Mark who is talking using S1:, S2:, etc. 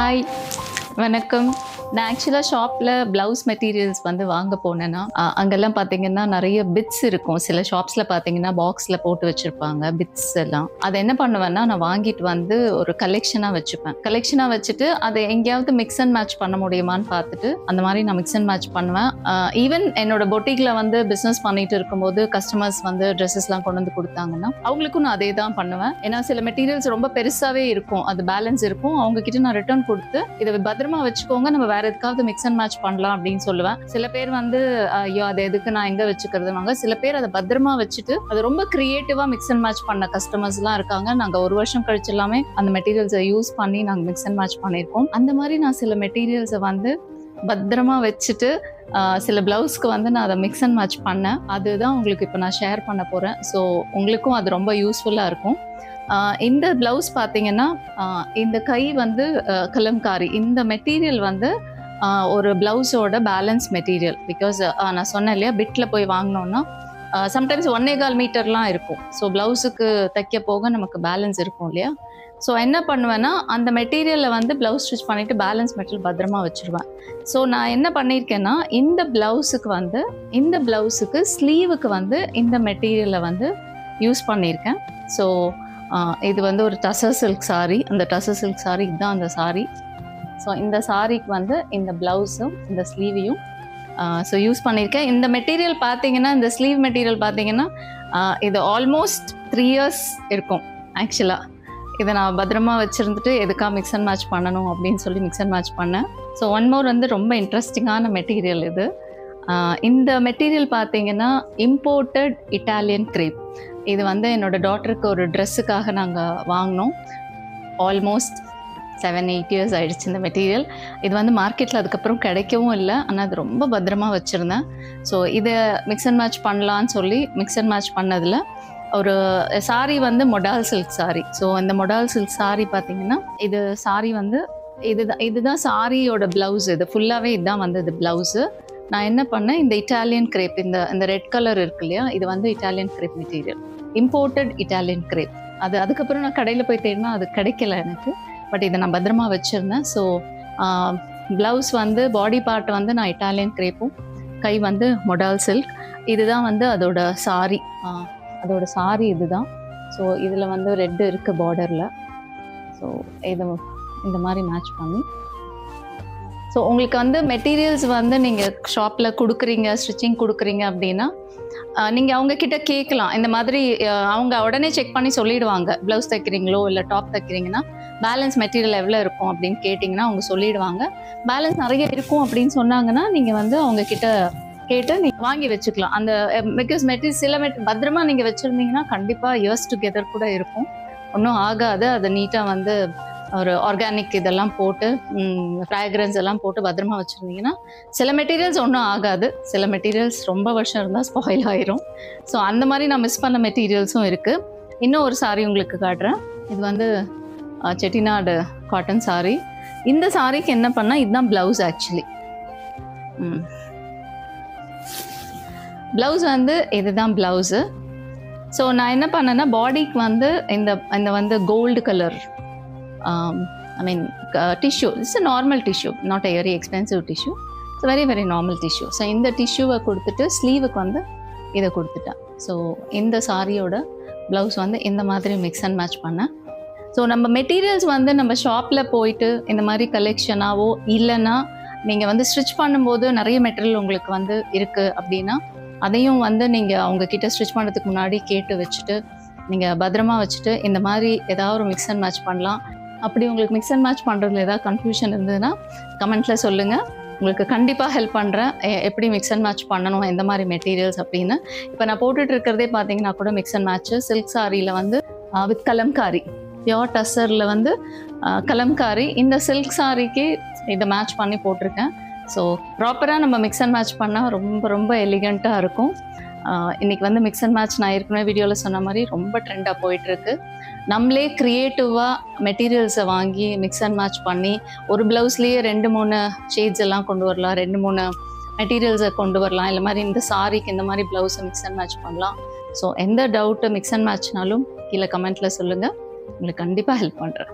S1: Hi, வணக்கம். நான் ஆக்சுவலாக ஷாப்பில் ப்ளவுஸ் மெட்டீரியல்ஸ் வந்து வாங்க போனேன்னா அங்கெல்லாம் பார்த்தீங்கன்னா நிறைய பிட்ஸ் இருக்கும். சில ஷாப்ஸில் பார்த்தீங்கன்னா பாக்ஸில் போட்டு வச்சுருப்பாங்க பிட்ஸ் எல்லாம். அதை என்ன பண்ணுவேன்னா நான் வாங்கிட்டு வந்து ஒரு கலெக்ஷனாக வச்சுப்பேன். கலெக்ஷனாக வச்சுட்டு அதை எங்கேயாவது மிக்ஸ் அண்ட் மேட்ச் பண்ண முடியுமான்னு பார்த்துட்டு அந்த மாதிரி நான் மிக்ஸ் அண்ட் மேட்ச் பண்ணுவேன். ஈவன் என்னோட பொட்டிக்கில் வந்து பிஸ்னஸ் பண்ணிட்டு இருக்கும்போது கஸ்டமர்ஸ் வந்து ட்ரெஸ்ஸஸ்லாம் கொண்டு வந்து கொடுத்தாங்கன்னா அவங்களுக்கும் நான் அதே தான் பண்ணுவேன். ஏன்னா சில மெட்டீரியல்ஸ் ரொம்ப பெருசாகவே இருக்கும், அது பேலன்ஸ் இருக்கும். அவங்கக்கிட்ட நான் ரிட்டர்ன் கொடுத்து இதை பத்திரமா வச்சுக்கோங்க, நம்ம வேற எதுக்காவது மிக்ஸ் அண்ட் மேட்ச் பண்ணலாம் அப்படின்னு சொல்லுவேன். சில பேர் வந்து ஐயோ அதை எதுக்கு நான் எங்க வச்சுக்கிறதுவாங்க. சில பேர் அதை பத்திரமா வச்சுட்டு அது ரொம்ப கிரியேட்டிவா மிக்ஸ் அண்ட் மேட்ச் பண்ண கஸ்டமர்ஸ் எல்லாம் இருக்காங்க. நாங்க ஒரு வருஷம் கழிச்சு எல்லாமே அந்த மெட்டீரியல்ஸை யூஸ் பண்ணி நாங்க மிக்ஸ் அண்ட் மேட்ச் பண்ணியிருக்கோம். அந்த மாதிரி நான் சில மெட்டீரியல்ஸை வந்து பத்திரமா வச்சுட்டு சில பிளவுஸ்க்கு வந்து நான் அதை மிக்ஸ் அண்ட் மேட்ச் பண்ணேன். அதுதான் உங்களுக்கு இப்போ நான் ஷேர் பண்ண போறேன். ஸோ உங்களுக்கும் அது ரொம்ப யூஸ்ஃபுல்லா இருக்கும். இந்த பிளவுஸ் பார்த்தீங்கன்னா இந்த கை வந்து கலம்காரி. இந்த மெட்டீரியல் வந்து ஒரு பிளவுஸோட பேலன்ஸ் மெட்டீரியல். பிகாஸ் நான் சொன்னேன் இல்லையா, பிட்டில் போய் வாங்கினோன்னா சம்டைம்ஸ் 1.25 மீட்டர்லாம் இருக்கும். ஸோ பிளவுஸுக்கு தைக்க போக நமக்கு பேலன்ஸ் இருக்கும் இல்லையா. ஸோ என்ன பண்ணுவேன்னா அந்த மெட்டீரியலை வந்து பிளவுஸ் ஸ்டிச் பண்ணிவிட்டு பேலன்ஸ் மெட்டீரியல் பத்திரமா வச்சுருவேன். ஸோ நான் என்ன பண்ணியிருக்கேன்னா இந்த பிளவுஸுக்கு ஸ்லீவுக்கு வந்து இந்த மெட்டீரியலை வந்து யூஸ் பண்ணியிருக்கேன். ஸோ இது வந்து ஒரு டசர் சில்க் சாரி. அந்த டசர் சில்க் சாரி இதுதான் அந்த சாரி. ஸோ இந்த சாரிக்கு வந்து இந்த ப்ளவுஸும் இந்த ஸ்லீவையும் ஸோ யூஸ் பண்ணியிருக்கேன். இந்த மெட்டீரியல் பார்த்தீங்கன்னா இந்த ஸ்லீவ் மெட்டீரியல் பார்த்தீங்கன்னா இது ஆல்மோஸ்ட் 3 years இருக்கும். ஆக்சுவலாக இதை நான் பத்திரமா வச்சுருந்துட்டு எதுக்காக மிக்ஸ் அண்ட் மேட்ச் பண்ணணும் அப்படின்னு சொல்லி மிக்ஸ் அண்ட் மேட்ச் பண்ணேன். ஸோ ஒன் மோர் வந்து ரொம்ப இன்ட்ரெஸ்டிங்கான மெட்டீரியல் இது. இந்த மெட்டீரியல் பார்த்தீங்கன்னா இம்போர்ட்டட் இட்டாலியன் கிரேப். இது வந்து என்னோடய டாட்டருக்கு ஒரு ட்ரெஸ்ஸுக்காக நாங்கள் வாங்கினோம். ஆல்மோஸ்ட் 7-8 years ஆகிடுச்சு இந்த மெட்டீரியல். இது வந்து மார்க்கெட்டில் அதுக்கப்புறம் கிடைக்கவும் இல்லை. ஆனால் அது ரொம்ப பத்திரமா வச்சுருந்தேன். ஸோ இதை மிக்ஸ் அண்ட் மேட்ச் பண்ணலான்னு சொல்லி மிக்ஸ் அண்ட் மேட்ச் பண்ணதில் ஒரு சாரி வந்து மொடால் சில்க் சாரி. ஸோ இந்த மொடால் சில்க் சாரி பார்த்தீங்கன்னா இது சாரி வந்து இதுதான் சாரியோட ப்ளவுஸ். இது ஃபுல்லாகவே இதுதான் வந்து இது ப்ளவுஸு. நான் என்ன பண்ணேன், இந்த இட்டாலியன் கிரேப் இந்த ரெட் கலர் இருக்கு இல்லையா, இது வந்து Italian grape material, imported Italian grape. அதுக்கப்புறம் நான் கடையில் போய் தேடினா அது கிடைக்கல எனக்கு. பட் இதை நான் பத்திரமா வச்சுருந்தேன். ஸோ ப்ளவுஸ் வந்து பாடி பார்ட் வந்து நான் இட்டாலியன் கிரேப்பும், கை வந்து மொடால் சில்க். இதுதான் வந்து அதோட சாரி. இதுதான். ஸோ இதில் வந்து ரெட்டு இருக்குது பார்டரில். ஸோ இது இந்த மாதிரி மேட்ச் பண்ணி ஸோ உங்களுக்கு வந்து மெட்டீரியல்ஸ் வந்து நீங்கள் ஷாப்பில் கொடுக்குறீங்க, ஸ்டிச்சிங் கொடுக்குறீங்க அப்படின்னா நீங்கள் அவங்கக்கிட்ட கேட்கலாம். இந்த மாதிரி அவங்க உடனே செக் பண்ணி சொல்லிடுவாங்க. ப்ளவுஸ் தைக்கிறீங்களோ இல்லை டாப் தைக்கிறீங்கன்னா பேலன்ஸ் மெட்டீரியல் எவ்வளோ இருக்கும் அப்படின்னு கேட்டிங்கன்னா அவங்க சொல்லிடுவாங்க. பேலன்ஸ் நிறைய இருக்கும் அப்படின்னு சொன்னாங்கன்னா நீங்கள் வந்து அவங்கக்கிட்ட கேட்டு நீங்கள் வாங்கி வச்சுக்கலாம். அந்த பிகாஸ் சில பத்திரமா நீங்கள் வச்சுருந்தீங்கன்னா கண்டிப்பாக இயர்ஸ் டுகெதர் கூட இருக்கும், ஒன்றும் ஆகாது. அதை நீட்டாக வந்து ஒரு ஆர்கானிக் இதெல்லாம் போட்டு ஃப்ராக்ரன்ஸ் எல்லாம் போட்டு பத்திரமா வச்சுருந்தீங்கன்னா சில மெட்டீரியல்ஸ் ஒன்றும் ஆகாது. சில மெட்டீரியல்ஸ் ரொம்ப வருஷம் இருந்தால் ஸ்பாயில் ஆயிரும். ஸோ அந்த மாதிரி நான் மிஸ் பண்ண மெட்டீரியல்ஸும் இருக்குது. இன்னும் ஒரு சாரி உங்களுக்கு காட்டுறேன். இது வந்து செட்டிநாடு காட்டன் சாரி. இந்த சாரிக்கு என்ன பண்ணால் இதுதான் ப்ளவுஸ். ஆக்சுவலி ப்ளவுஸ் வந்து இதுதான் ப்ளவுஸு. ஸோ நான் என்ன பண்ணேன்னா பாடிக்கு வந்து இந்த வந்து gold colour tissue. It's a normal tissue, not a very expensive tissue. It's a very normal tissue. So இந்த டிஷ்யூவை கொடுத்துட்டு ஸ்லீவுக்கு வந்து இதை கொடுத்துட்டேன். ஸோ இந்த சாரியோட ப்ளவுஸ் வந்து இந்த மாதிரி மிக்ஸ் அண்ட் மேட்ச் பண்ணேன். ஸோ நம்ம மெட்டீரியல்ஸ் வந்து நம்ம ஷாப்பில் போயிட்டு இந்த மாதிரி கலெக்ஷனாவோ இல்லைன்னா நீங்கள் வந்து ஸ்டிச் பண்ணும்போது நிறைய மெட்டீரியல் உங்களுக்கு வந்து இருக்குது அப்படின்னா அதையும் வந்து நீங்கள் அவங்கக்கிட்ட ஸ்டிச் பண்ணுறதுக்கு முன்னாடி கேட்டு வச்சுட்டு நீங்கள் பத்திரமா வச்சுட்டு இந்த மாதிரி ஏதாவது ஒரு மிக்ஸ் அண்ட் மேட்ச் பண்ணலாம். அப்படி உங்களுக்கு மிக்ஸ் அண்ட் மேட்ச் பண்ணுறதுல ஏதாவது கன்ஃபியூஷன் இருந்ததுன்னா கமெண்ட்டில் சொல்லுங்கள். உங்களுக்கு கண்டிப்பாக ஹெல்ப் பண்ணுறேன் எப்படி மிக்ஸ் அண்ட் மேட்ச் பண்ணணும், எந்த மாதிரி மெட்டீரியல்ஸ் அப்படின்னு. இப்போ நான் போட்டுட்டு இருக்கிறதே பார்த்தீங்கன்னா கூட மிக்ஸ் அண்ட் மேட்ச்சு. சில்க் சாரியில் வந்து வித் கலம்காரி, பியோர் டசரில் வந்து கலம்காரி. இந்த சில்க் சாரிக்கு இதை மேட்ச் பண்ணி போட்டிருக்கேன். ஸோ ப்ராப்பராக நம்ம மிக்ஸ் அண்ட் மேட்ச் பண்ணால் ரொம்ப எலிகண்ட்டாக இருக்கும். இன்றைக்கி வந்து மிக்ஸ் அண்ட் மேட்ச் நான் ஏற்கனவே வீடியோவில் சொன்ன மாதிரி ரொம்ப ட்ரெண்டாக போயிட்டுருக்கு. நம்மளே க்ரியேட்டிவாக மெட்டீரியல்ஸை வாங்கி மிக்ஸ் அண்ட் மேட்ச் பண்ணி ஒரு ப்ளவுஸ்லேயே 2-3 ஷேட்ஸ் எல்லாம் கொண்டு வரலாம், 2-3 மெட்டீரியல்ஸை கொண்டு வரலாம். இல்லை மாதிரி இந்த சாரிக்கு இந்த மாதிரி ப்ளவுஸை மிக்ஸ் அண்ட் மேட்ச் பண்ணலாம். ஸோ எந்த டவுட்டு மிக்ஸ் அண்ட் மேட்ச்னாலும் கீழே கமெண்ட்டில் சொல்லுங்கள், உங்களுக்கு கண்டிப்பாக ஹெல்ப் பண்ணுறேன்.